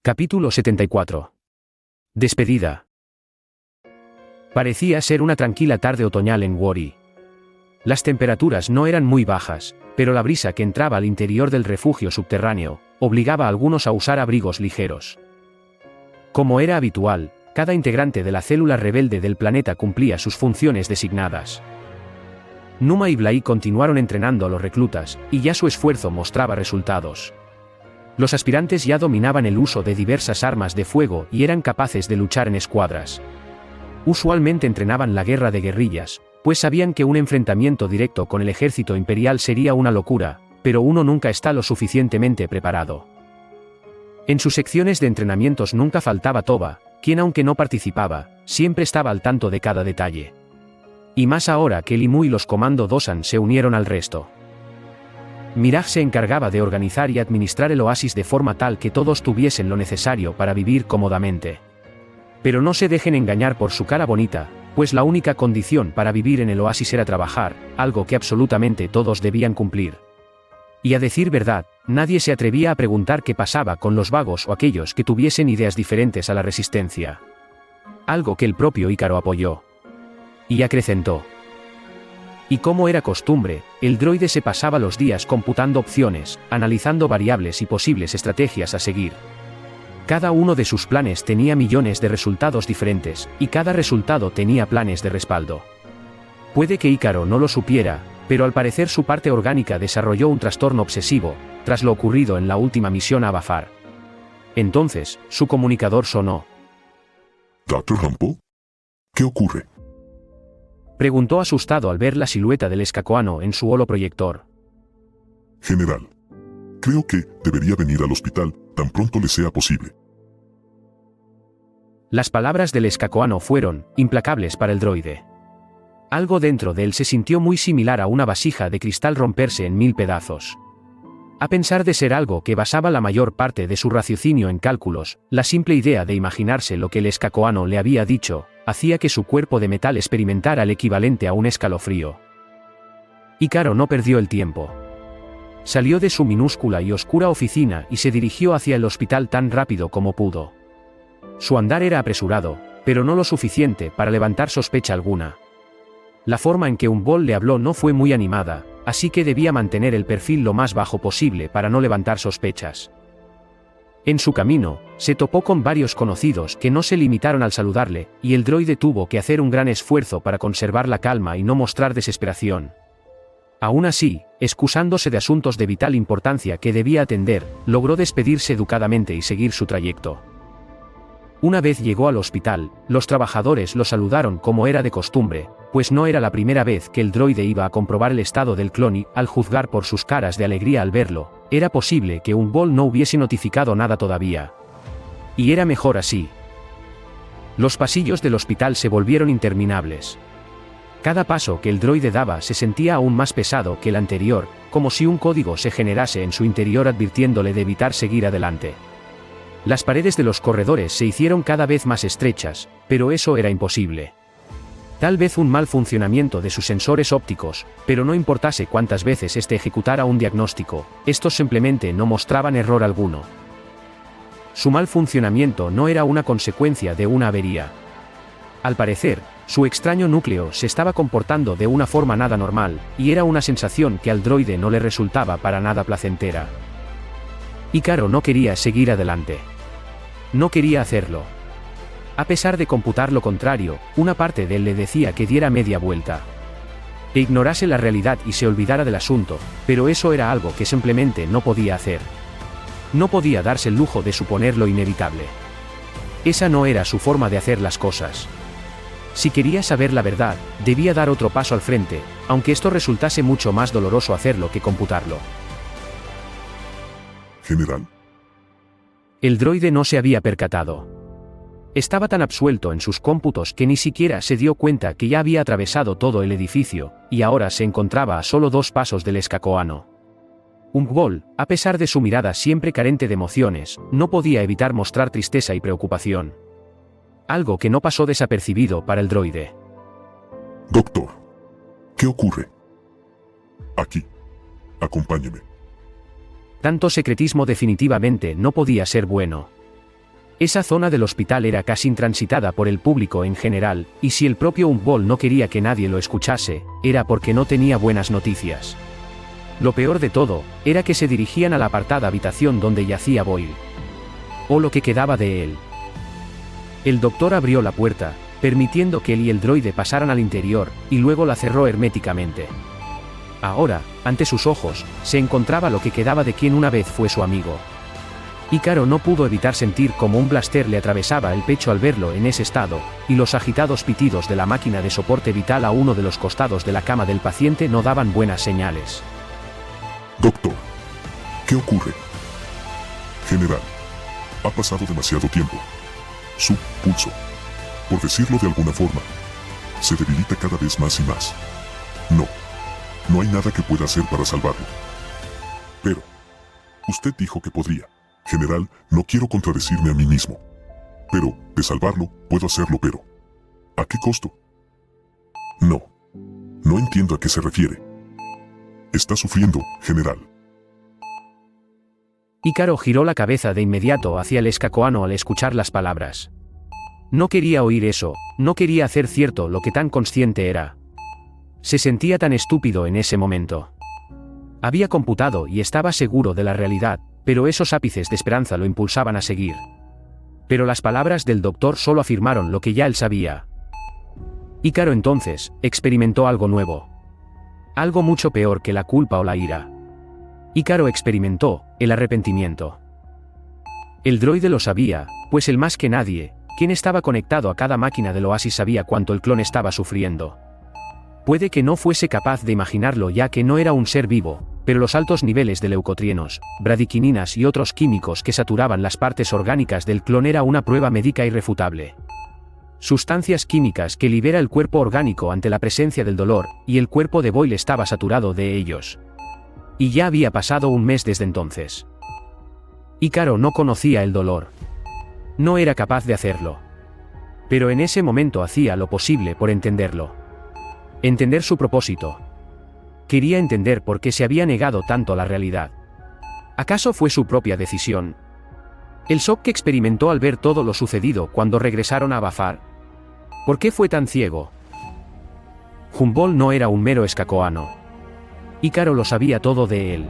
Capítulo 74. Despedida. Parecía ser una tranquila tarde otoñal en Wori. Las temperaturas no eran muy bajas, pero la brisa que entraba al interior del refugio subterráneo obligaba a algunos a usar abrigos ligeros. Como era habitual, cada integrante de la célula rebelde del planeta cumplía sus funciones designadas. Numa y Blai continuaron entrenando a los reclutas, y ya su esfuerzo mostraba resultados. Los aspirantes ya dominaban el uso de diversas armas de fuego y eran capaces de luchar en escuadras. Usualmente entrenaban la guerra de guerrillas, pues sabían que un enfrentamiento directo con el ejército imperial sería una locura, pero uno nunca está lo suficientemente preparado. En sus secciones de entrenamientos nunca faltaba Toba, quien aunque no participaba, siempre estaba al tanto de cada detalle. Y más ahora que Limu y los Comando Dosan se unieron al resto. Miraj se encargaba de organizar y administrar el oasis de forma tal que todos tuviesen lo necesario para vivir cómodamente. Pero no se dejen engañar por su cara bonita, pues la única condición para vivir en el oasis era trabajar, algo que absolutamente todos debían cumplir. Y a decir verdad, nadie se atrevía a preguntar qué pasaba con los vagos o aquellos que tuviesen ideas diferentes a la resistencia. Algo que el propio Ícaro apoyó. Y acrecentó. Y como era costumbre, el droide se pasaba los días computando opciones, analizando variables y posibles estrategias a seguir. Cada uno de sus planes tenía millones de resultados diferentes, y cada resultado tenía planes de respaldo. Puede que Ícaro no lo supiera, pero al parecer su parte orgánica desarrolló un trastorno obsesivo, tras lo ocurrido en la última misión a Bafar. Entonces, su comunicador sonó. ¿Dr. Hampo? ¿Qué ocurre? Preguntó asustado al ver la silueta del escacoano en su holoproyector. General, creo que debería venir al hospital tan pronto le sea posible. Las palabras del escacoano fueron implacables para el droide. Algo dentro de él se sintió muy similar a una vasija de cristal romperse en 1000 pedazos. A pesar de ser algo que basaba la mayor parte de su raciocinio en cálculos, la simple idea de imaginarse lo que el escacoano le había dicho, hacía que su cuerpo de metal experimentara el equivalente a un escalofrío. Ícaro no perdió el tiempo. Salió de su minúscula y oscura oficina y se dirigió hacia el hospital tan rápido como pudo. Su andar era apresurado, pero no lo suficiente para levantar sospecha alguna. La forma en que Umbol le habló no fue muy animada, así que debía mantener el perfil lo más bajo posible para no levantar sospechas. En su camino, se topó con varios conocidos que no se limitaron al saludarle, y el droide tuvo que hacer un gran esfuerzo para conservar la calma y no mostrar desesperación. Aún así, excusándose de asuntos de vital importancia que debía atender, logró despedirse educadamente y seguir su trayecto. Una vez llegó al hospital, los trabajadores lo saludaron como era de costumbre, pues no era la primera vez que el droide iba a comprobar el estado del clon y, al juzgar por sus caras de alegría al verlo, era posible que Umbol no hubiese notificado nada todavía. Y era mejor así. Los pasillos del hospital se volvieron interminables. Cada paso que el droide daba se sentía aún más pesado que el anterior, como si un código se generase en su interior advirtiéndole de evitar seguir adelante. Las paredes de los corredores se hicieron cada vez más estrechas, pero eso era imposible. Tal vez un mal funcionamiento de sus sensores ópticos, pero no importase cuántas veces éste ejecutara un diagnóstico, estos simplemente no mostraban error alguno. Su mal funcionamiento no era una consecuencia de una avería. Al parecer, su extraño núcleo se estaba comportando de una forma nada normal, y era una sensación que al droide no le resultaba para nada placentera. Ícaro no quería seguir adelante. No quería hacerlo. A pesar de computar lo contrario, una parte de él le decía que diera media vuelta. Que ignorase la realidad y se olvidara del asunto, pero eso era algo que simplemente no podía hacer. No podía darse el lujo de suponer lo inevitable. Esa no era su forma de hacer las cosas. Si quería saber la verdad, debía dar otro paso al frente, aunque esto resultase mucho más doloroso hacerlo que computarlo. General. El droide no se había percatado. Estaba tan absuelto en sus cómputos que ni siquiera se dio cuenta que ya había atravesado todo el edificio, y ahora se encontraba a solo 2 pasos del escacoano. Umbol, a pesar de su mirada siempre carente de emociones, no podía evitar mostrar tristeza y preocupación. Algo que no pasó desapercibido para el droide. Doctor, ¿qué ocurre? Aquí. Acompáñeme. Tanto secretismo definitivamente no podía ser bueno. Esa zona del hospital era casi intransitada por el público en general, y si el propio Umboldt no quería que nadie lo escuchase, era porque no tenía buenas noticias. Lo peor de todo, era que se dirigían a la apartada habitación donde yacía Boyle. O lo que quedaba de él. El doctor abrió la puerta, permitiendo que él y el droide pasaran al interior, y luego la cerró herméticamente. Ahora, ante sus ojos, se encontraba lo que quedaba de quien una vez fue su amigo. Ícaro no pudo evitar sentir como un blaster le atravesaba el pecho al verlo en ese estado, y los agitados pitidos de la máquina de soporte vital a uno de los costados de la cama del paciente no daban buenas señales. Doctor, ¿qué ocurre? General, ha pasado demasiado tiempo. Su pulso, por decirlo de alguna forma, se debilita cada vez más y más. No hay nada que pueda hacer para salvarlo. Pero, usted dijo que podría. General, no quiero contradecirme a mí mismo. Pero, de salvarlo, puedo hacerlo, pero ¿a qué costo? No entiendo a qué se refiere. Está sufriendo, general. Ícaro giró la cabeza de inmediato hacia el escacoano al escuchar las palabras. No quería oír eso, no quería hacer cierto lo que tan consciente era. Se sentía tan estúpido en ese momento. Había computado y estaba seguro de la realidad, pero esos ápices de esperanza lo impulsaban a seguir. Pero las palabras del doctor solo afirmaron lo que ya él sabía. Ícaro entonces experimentó algo nuevo. Algo mucho peor que la culpa o la ira. Ícaro experimentó el arrepentimiento. El droide lo sabía, pues él más que nadie, quien estaba conectado a cada máquina del oasis sabía cuánto el clon estaba sufriendo. Puede que no fuese capaz de imaginarlo ya que no era un ser vivo, pero los altos niveles de leucotrienos, bradiquininas y otros químicos que saturaban las partes orgánicas del clon era una prueba médica irrefutable. Sustancias químicas que libera el cuerpo orgánico ante la presencia del dolor, y el cuerpo de Boyle estaba saturado de ellos. Y ya había pasado un mes desde entonces. Ícaro no conocía el dolor. No era capaz de hacerlo. Pero en ese momento hacía lo posible por entenderlo. Entender su propósito. Quería entender por qué se había negado tanto a la realidad. ¿Acaso fue su propia decisión? El shock que experimentó al ver todo lo sucedido cuando regresaron a Bafar. ¿Por qué fue tan ciego? Umboldt no era un mero escacoano. Ícaro lo sabía todo de él.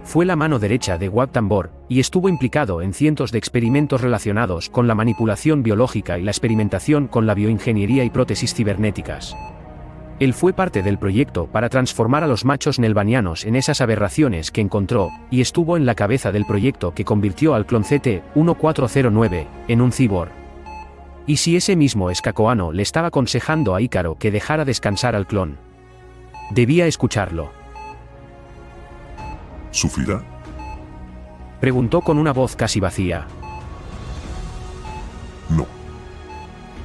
Fue la mano derecha de Wag Tambor, y estuvo implicado en cientos de experimentos relacionados con la manipulación biológica y la experimentación con la bioingeniería y prótesis cibernéticas. Él fue parte del proyecto para transformar a los machos nelvanianos en esas aberraciones que encontró, y estuvo en la cabeza del proyecto que convirtió al clon CT-1409 en un cyborg. ¿Y si ese mismo escacoano le estaba aconsejando a Ícaro que dejara descansar al clon? Debía escucharlo. ¿Sufrirá? Preguntó con una voz casi vacía. No.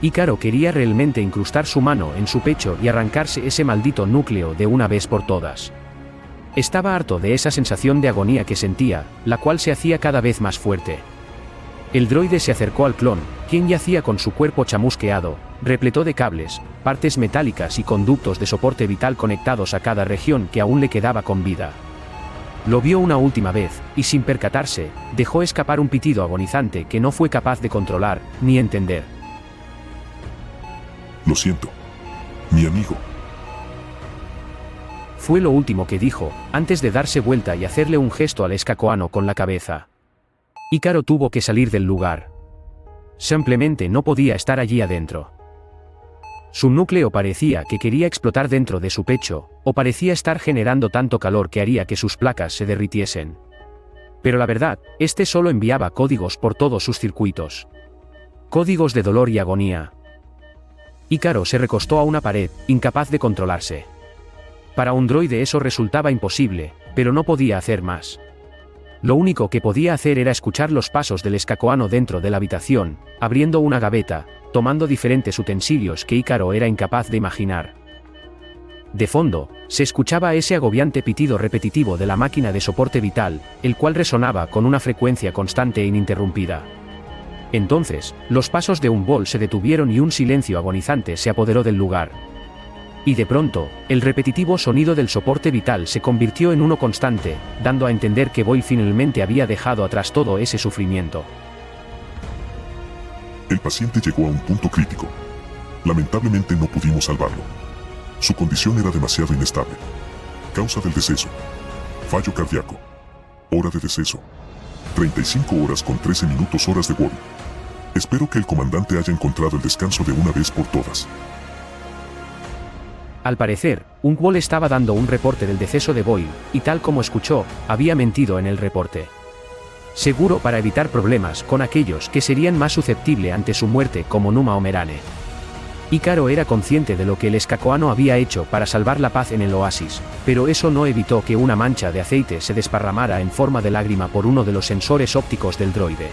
Ícaro quería realmente incrustar su mano en su pecho y arrancarse ese maldito núcleo de una vez por todas. Estaba harto de esa sensación de agonía que sentía, la cual se hacía cada vez más fuerte. El droide se acercó al clon, quien yacía con su cuerpo chamusqueado, repleto de cables, partes metálicas y conductos de soporte vital conectados a cada región que aún le quedaba con vida. Lo vio una última vez, y sin percatarse, dejó escapar un pitido agonizante que no fue capaz de controlar, ni entender. Lo siento, mi amigo. Fue lo último que dijo, antes de darse vuelta y hacerle un gesto al escacoano con la cabeza. Ícaro tuvo que salir del lugar. Simplemente no podía estar allí adentro. Su núcleo parecía que quería explotar dentro de su pecho, o parecía estar generando tanto calor que haría que sus placas se derritiesen. Pero la verdad, este solo enviaba códigos por todos sus circuitos. Códigos de dolor y agonía. Ícaro se recostó a una pared, incapaz de controlarse. Para un droide eso resultaba imposible, pero no podía hacer más. Lo único que podía hacer era escuchar los pasos del escacoano dentro de la habitación, abriendo una gaveta, tomando diferentes utensilios que Ícaro era incapaz de imaginar. De fondo, se escuchaba ese agobiante pitido repetitivo de la máquina de soporte vital, el cual resonaba con una frecuencia constante e ininterrumpida. Entonces, los pasos de Umboldt se detuvieron y un silencio agonizante se apoderó del lugar. Y de pronto, el repetitivo sonido del soporte vital se convirtió en uno constante, dando a entender que Boyle finalmente había dejado atrás todo ese sufrimiento. El paciente llegó a un punto crítico. Lamentablemente no pudimos salvarlo. Su condición era demasiado inestable. Causa del deceso: fallo cardíaco. Hora de deceso: 35 horas con 13 minutos horas de Wall. Espero que el comandante haya encontrado el descanso de una vez por todas. Al parecer, un Wall estaba dando un reporte del deceso de Boyle, y tal como escuchó, había mentido en el reporte. Seguro para evitar problemas con aquellos que serían más susceptibles ante su muerte como Numa o Merane. Ícaro era consciente de lo que el Skakoano había hecho para salvar la paz en el oasis, pero eso no evitó que una mancha de aceite se desparramara en forma de lágrima por uno de los sensores ópticos del droide.